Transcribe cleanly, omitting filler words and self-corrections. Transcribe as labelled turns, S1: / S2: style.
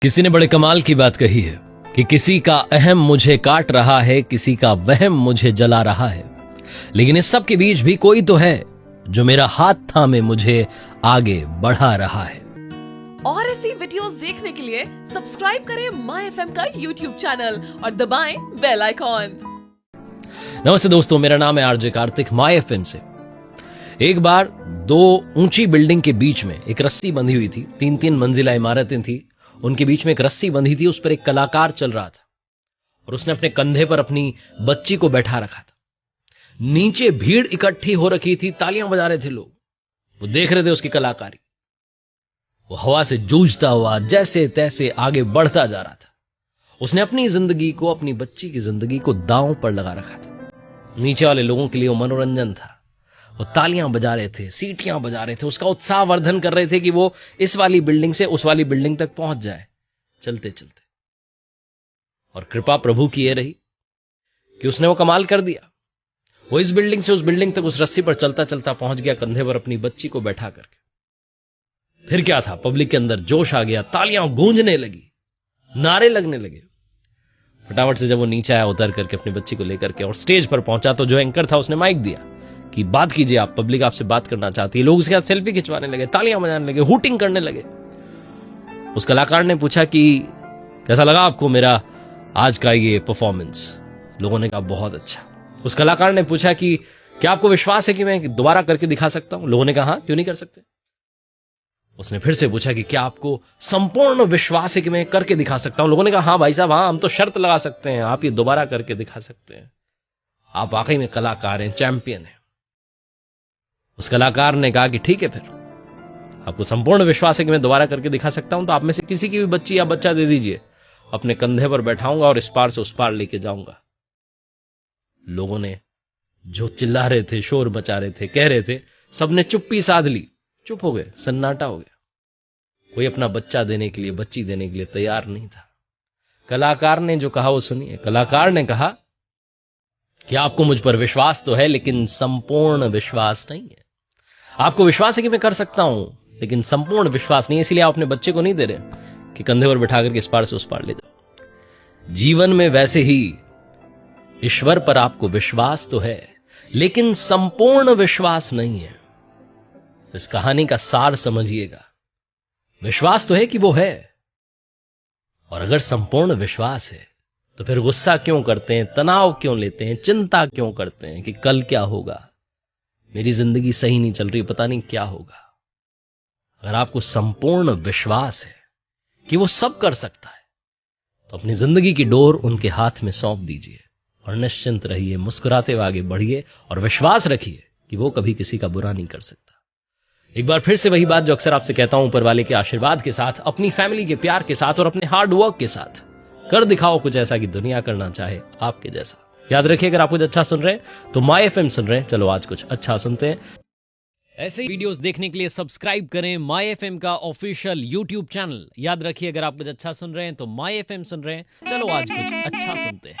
S1: किसी ने बड़े कमाल की बात कही है कि किसी का अहम मुझे काट रहा है, किसी का वहम मुझे जला रहा है, लेकिन इस सब के बीच भी कोई तो है जो मेरा हाथ थामे मुझे आगे बढ़ा रहा है।
S2: और ऐसी वीडियोस देखने के लिए सब्सक्राइब करें माय एफएम का यूट्यूब चैनल और दबाएं बेल आइकॉन।
S1: नमस्ते दोस्तों, मेरा नाम है आरजे कार्तिक, माय एफएम से। एक बार दो ऊंची बिल्डिंग के बीच में एक रस्सी बंधी हुई थी। 3-3 मंजिला इमारतें थी, उनके बीच में एक रस्सी बंधी थी। उस पर एक कलाकार चल रहा था और उसने अपने कंधे पर अपनी बच्ची को बैठा रखा था। नीचे भीड़ इकट्ठी हो रखी थी, तालियां बजा रहे थे लोग, वो देख रहे थे उसकी कलाकारी। वो हवा से जूझता हुआ जैसे तैसे आगे बढ़ता जा रहा था। उसने अपनी जिंदगी को, अपनी बच्ची की जिंदगी को दांव पर लगा रखा था। नीचे वाले लोगों के लिए वो मनोरंजन था। वो तालियां बजा रहे थे, सीटियां बजा रहे थे, उसका उत्साह वर्धन कर रहे थे कि वो इस वाली बिल्डिंग से उस वाली बिल्डिंग तक पहुंच जाए चलते चलते। और कृपा प्रभु की ये रही कि उसने वो कमाल कर दिया। वो इस बिल्डिंग से उस बिल्डिंग तक उस रस्सी पर चलता चलता पहुंच गया, कंधे पर अपनी बच्ची को बैठा करके। फिर क्या था, पब्लिक के अंदर जोश आ गया, तालियां गूंजने लगी, नारे लगने लगे। फटाफट से जब वो नीचे आया, उतर करके अपनी बच्ची को लेकर के और स्टेज पर पहुंचा, तो जो एंकर था उसने माइक दिया कि बात कीजिए आप, पब्लिक आपसे बात करना चाहती है। लोग उसके साथ सेल्फी खिंचवाने लगे, तालियां बजाने लगे, हूटिंग करने लगे। उस कलाकार ने पूछा कि कैसा लगा आपको मेरा आज का ये परफॉर्मेंस। लोगों ने कहा बहुत अच्छा। उस कलाकार ने पूछा कि क्या आपको विश्वास है कि मैं दोबारा करके दिखा सकता हूं। लोगों ने कहा हाँ, क्यों नहीं कर सकते। उसने फिर से पूछा कि क्या आपको संपूर्ण विश्वास है कि मैं करके दिखा सकता हूं। लोगों ने कहा हाँ भाई साहब, हाँ, हम तो शर्त लगा सकते हैं, आप ये दोबारा करके दिखा सकते हैं, आप वाकई में कलाकार हैं, चैंपियन हैं। उस कलाकार ने कहा कि ठीक है, फिर आपको संपूर्ण विश्वास है कि मैं दोबारा करके दिखा सकता हूं, तो आप में से किसी की भी बच्ची या बच्चा दे दीजिए, अपने कंधे पर बैठाऊंगा और इस पार से उस पार लेके जाऊंगा। लोगों ने जो चिल्ला रहे थे, शोर मचा रहे थे, कह रहे थे, सबने चुप्पी साध ली, चुप हो गए, सन्नाटा हो गया। कोई अपना बच्चा देने के लिए, बच्ची देने के लिए तैयार नहीं था। कलाकार ने जो कहा वो सुनिए। कलाकार ने कहा कि आपको मुझ पर विश्वास तो है, लेकिन संपूर्ण विश्वास नहीं है। आपको विश्वास है कि मैं कर सकता हूं, लेकिन संपूर्ण विश्वास नहीं है, इसलिए आप अपने बच्चे को नहीं दे रहे कि कंधे पर बिठा करके इस पार से उस पार ले जाओ। जीवन में वैसे ही ईश्वर पर आपको विश्वास तो है, लेकिन संपूर्ण विश्वास नहीं है। इस कहानी का सार समझिएगा। विश्वास तो है कि वो है, और अगर संपूर्ण विश्वास है तो फिर गुस्सा क्यों करते हैं, तनाव क्यों लेते हैं, चिंता क्यों करते हैं कि कल क्या होगा, मेरी जिंदगी सही नहीं चल रही, पता नहीं क्या होगा। अगर आपको संपूर्ण विश्वास है कि वो सब कर सकता है, तो अपनी जिंदगी की डोर उनके हाथ में सौंप दीजिए और निश्चिंत रहिए, मुस्कुराते हुए आगे बढ़िए और विश्वास रखिए कि वो कभी किसी का बुरा नहीं कर सकता। एक बार फिर से वही बात जो अक्सर आपसे कहता हूं, ऊपर वाले के आशीर्वाद के साथ, अपनी फैमिली के प्यार के साथ और अपने हार्ड वर्क के साथ कर दिखाओ कुछ ऐसा कि दुनिया करना चाहे आपके जैसा। याद रखिए, अगर आप कुछ अच्छा सुन रहे हैं तो माय एफएम सुन रहे हैं। चलो आज कुछ अच्छा सुनते हैं। ऐसे ही वीडियोस देखने के लिए सब्सक्राइब करें माय एफएम का ऑफिशियल यूट्यूब चैनल। याद रखिए, अगर आप कुछ अच्छा सुन रहे हैं तो माय एफएम सुन रहे हैं। चलो आज कुछ अच्छा सुनते हैं।